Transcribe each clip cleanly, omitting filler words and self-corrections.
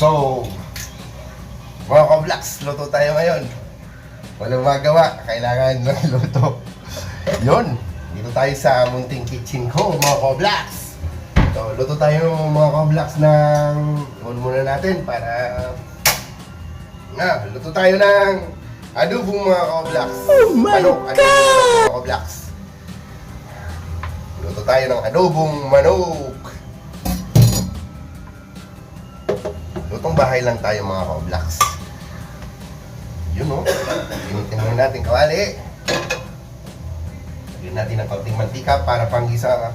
So, mga ka-vlogs, luto tayo ngayon. Walang magawa, kailangan ng luto. Yun, dito tayo sa munting kitchen ko, mga ka-vlogs. So, luto tayo mga ka-vlogs ng muna natin para luto tayo ng adobong mga ka-vlogs. Oh my God! Mga ka-vlogs. Luto tayo ng adobong manok. Lutong bahay lang tayo mga ka-vlogs. Yun o. Initin muna natin kawali. Lagyan natin ng kaunting mantika para panggisa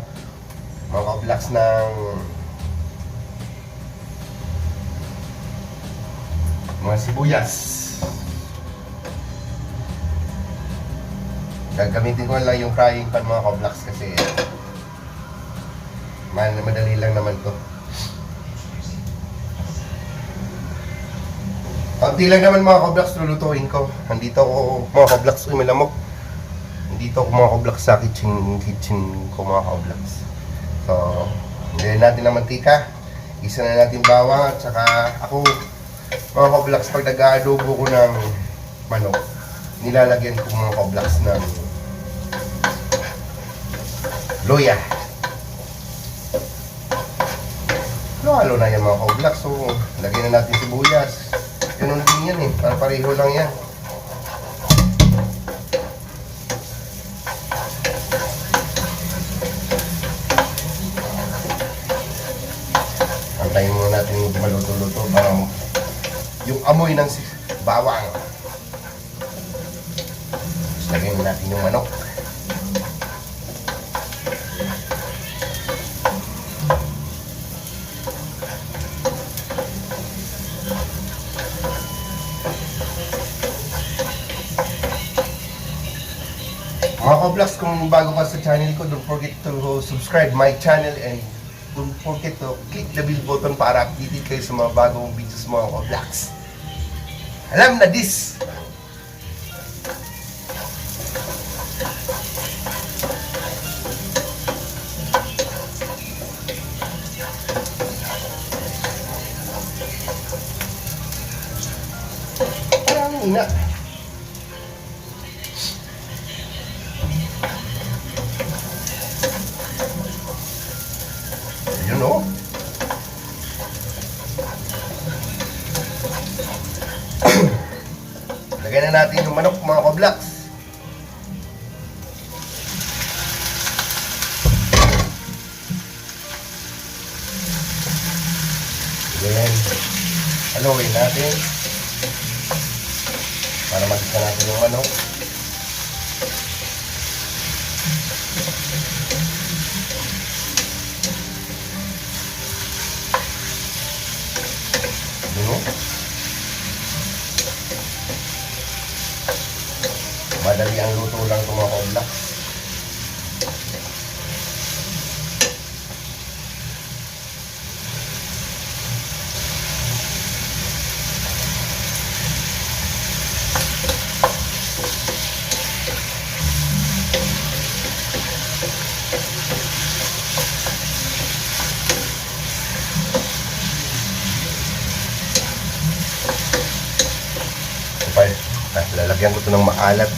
mga ka-vlogs ng mga sibuyas. Gagamitin ko lang yung frying pan mga ka-vlogs kasi madali lang naman to. Kaunti lang naman mga ka-vlogs lulutuin ko. Nandito ako mga ka-vlogs, may lamok. Nandito ako mga ka-vlogs sa kitchen ko mga ka-vlogs. So, nilagyan natin ng mantika. Isa na natin bawang at saka ako mga ka-vlogs pag nag-aadobo ko ng manok, nilalagyan ko mga ka-vlogs ng luya. Halo na yan mga ka-vlogs. So, lagyan na natin sibuyas. Ganun din yan eh, para pareho lang yan. Antayin muna natin yung maluto-luto para yung amoy ng bawang. Tapos lagyan natin yung manok. Mga ka-vlogs, kung bago ka sa channel ko, don't forget to subscribe my channel and don't forget to click the bell button para updated kayo sa mga bagong videos mga ka-vlogs. Alam na this! Parang ina. Yun o. Lagyan na natin yung manok mga ka-vlogs. Then, haluin natin para magkita natin yung manok. Madali ang luto lang itong mga ka-vlogs. Lalagyan ko ito ng maalat.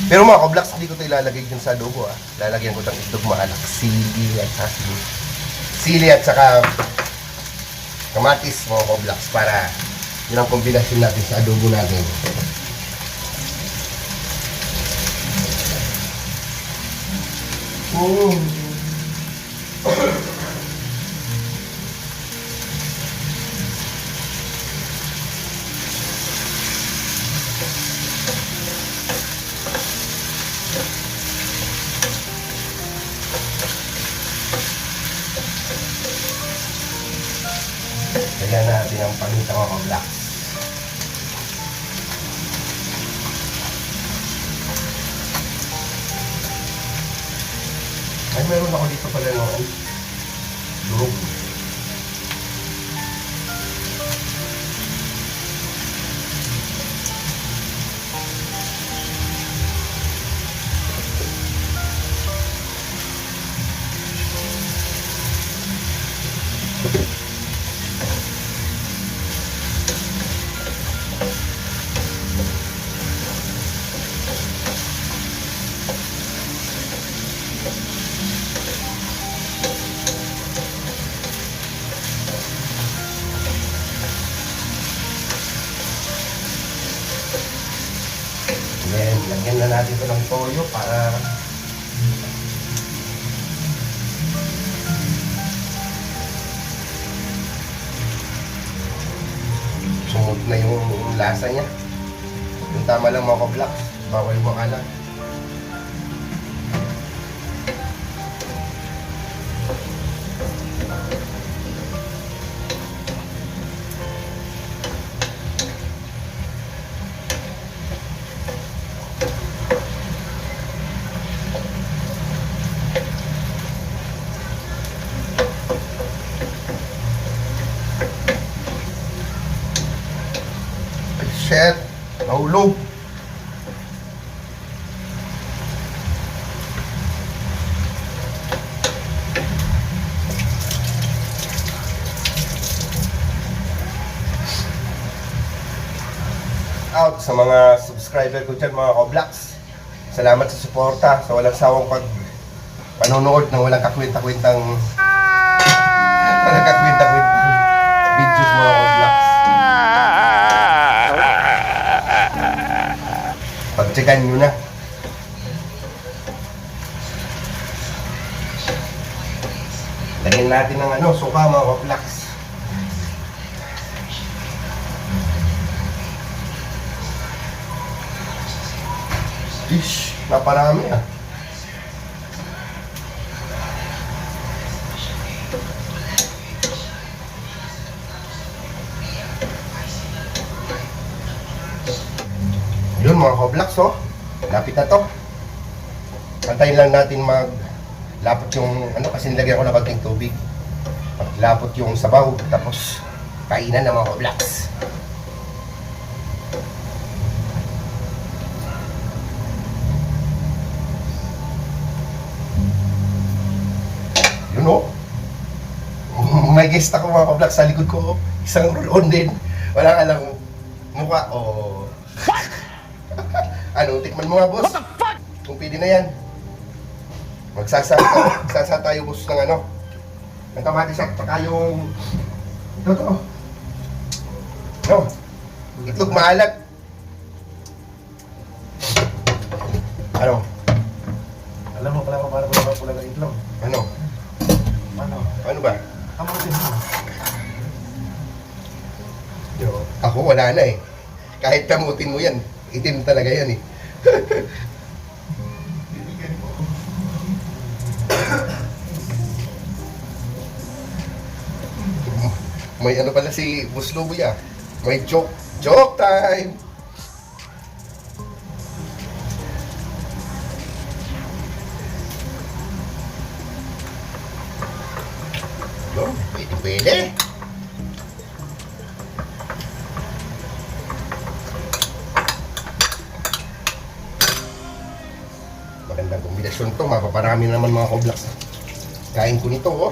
Pero mga ka-vlogs, hindi ko ito ilalagay dun sa adobo ah. Lalagyan ko ng itlog maalat, sili at saka kamatis mga ka-vlogs para yun ang kombinasyon natin sa adobo natin. Lagyan natin ang paminta mga ka-vlogs. Ay, meron ako dito pala ng loob. Then, lagyan na natin ito ng toyo para sumod na yung lasa niya. Yung tama lang mga ka-vlogs, bawal makalat. Shit, nahulog. Out sa mga subscriber ko dyan mga ka-vlogs. Salamat sa suporta, sa walang sawang panonood ng walang kakwenta-kwentang videos mga ka-vlogs. Pagtsagan nyo na. Lagyan natin ng suka mga ka-vlogs. Ish, naparami ah. Yun mga ka-vlogs, oh. Lapit na to. Antayin lang natin maglapot yung kasi nilagyan ko na konting tubig. Maglapot yung sabaw, tapos kainan na mga ka-vlogs. Yun oh. May guest ako mga ka-vlogs sa likod ko, oh. Isang roll-on din. Walang alam mukha, oh. Tikman mo nga, boss. What the fuck? Kung pwede na yan. Magsasa tayo, boss, ng ng kamatis at saka yung ito. Itlog maalat. Alam mo pala kung paano ko pula ng itlog. Ano ba? Kamutin mo. Ako wala na eh. Kahit kamutin mo yan, itim talaga yan eh. May pala si Boss Luboy ah. May joke time! Pwede. Magandang kombinasyon to, mapaparami naman mga ka-vlogs. Kain ko nito, oh.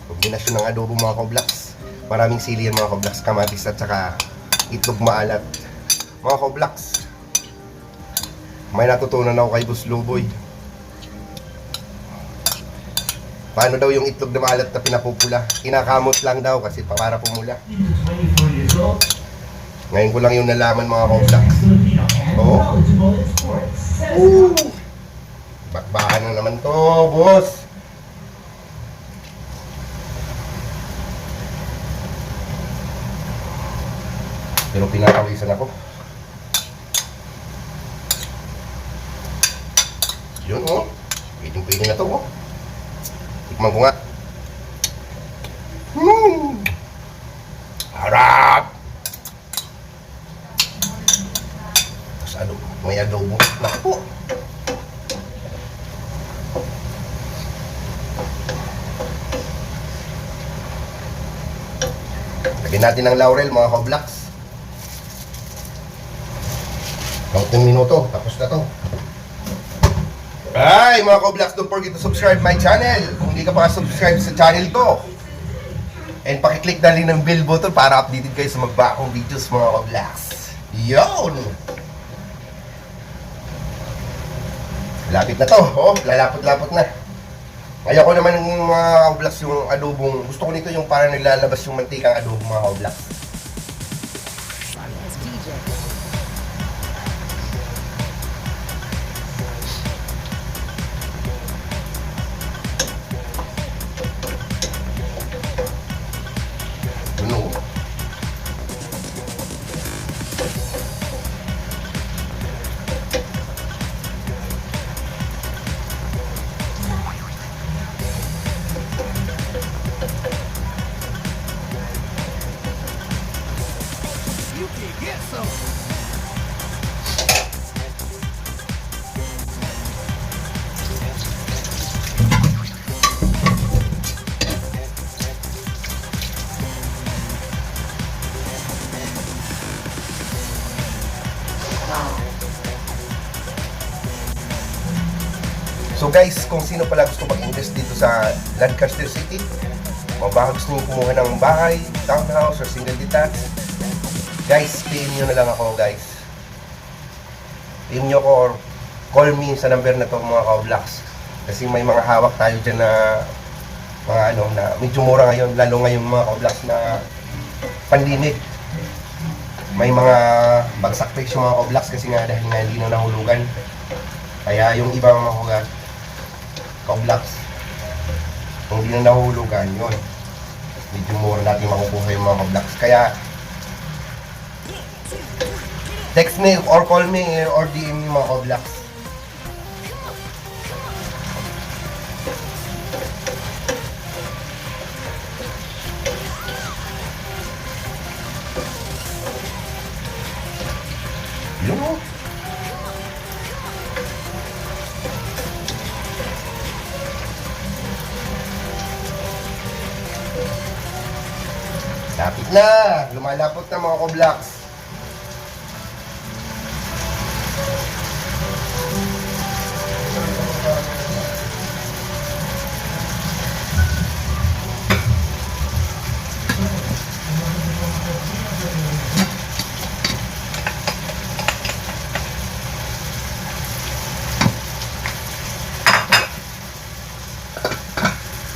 Kombinasyon ng adobo mga ka-vlogs. Maraming sili yan mga ka-vlogs, kamatis at saka itlog maalat. Mga ka-vlogs, may natutunan ako kay Boss Luboy. Paano daw yung itlog na maalat na pinapupula? Kinakamot lang daw kasi para pumula. Ngayon ko lang yung nalaman mga ka-vlogs. Oo. Bakbakan na naman to, boss. Pero pinakawisan ako. Yun, oh. Pwede na to, oh. Tikman ko nga. Harap! Tapos may adobo. Naku! Lagyan natin ng laurel mga ka-vlogs. Kaunting minuto, tapos na to. Ay, mga ka-vlogs, don't forget to subscribe my channel. Kung hindi ka pa subscribe sa channel ko. And pakiclick na rin ng bell button para updated kayo sa magbakong videos mga ka-vlogs. Yun! Lapit na to. Oh, lalapot-lapot na. Ayaw ko naman ng mga kablaks yung adobong. Gusto ko nito yung parang nilalabas yung mantikang adobo mga kablaks. Ano? So guys, kung sino pala gusto mag-invest dito sa Lancaster City, o baka gusto nyo kumuha ng bahay, townhouse, or single detached, guys, PM nyo na lang ako guys. PM nyo ko or call me sa number na to mga ka-vlogs. Kasi may mga hawak tayo dyan na mga ano, na medyo mura ngayon, lalo ngayon mga ka-vlogs na pandemic. May mga bagsak presyo mga ka-vlogs kasi nga dahil nga hindi na nahulugan. Kaya yung ibang mga ka-vlogs, kung hindi na nahulugan yun, medyo mura natin makukuha yung mga ka-vlogs. Kaya text me or call me or DM me mga ka-vlogs. Yun o. Lapit na! Lumalapot na mga ka-vlogs.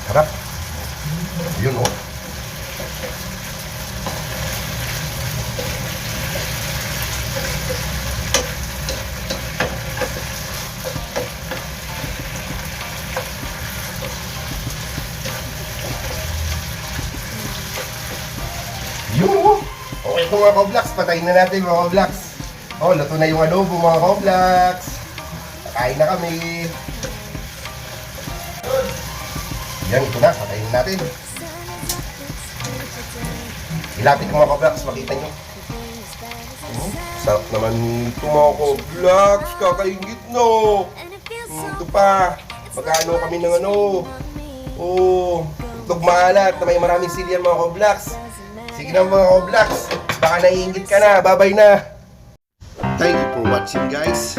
Harap. Yun o. Yun! Okay po mga ka-vlogs, patayin na natin mga ka-vlogs. Oh, luto na yung adobo mga ka-vlogs. Pakain na kami. Yan, ito na, patayin na natin. Ilapit ko mga ka-vlogs, makita nyo. Oh, sarap naman ito mga ka-vlogs, kakaingit no. Ito pa, magkano kami ng ano. Oh, itog maalat na may maraming silyan mga ka-vlogs. Sige na mga ka-vlogs, baka naiingit ka na, babay na! Thank you for watching guys.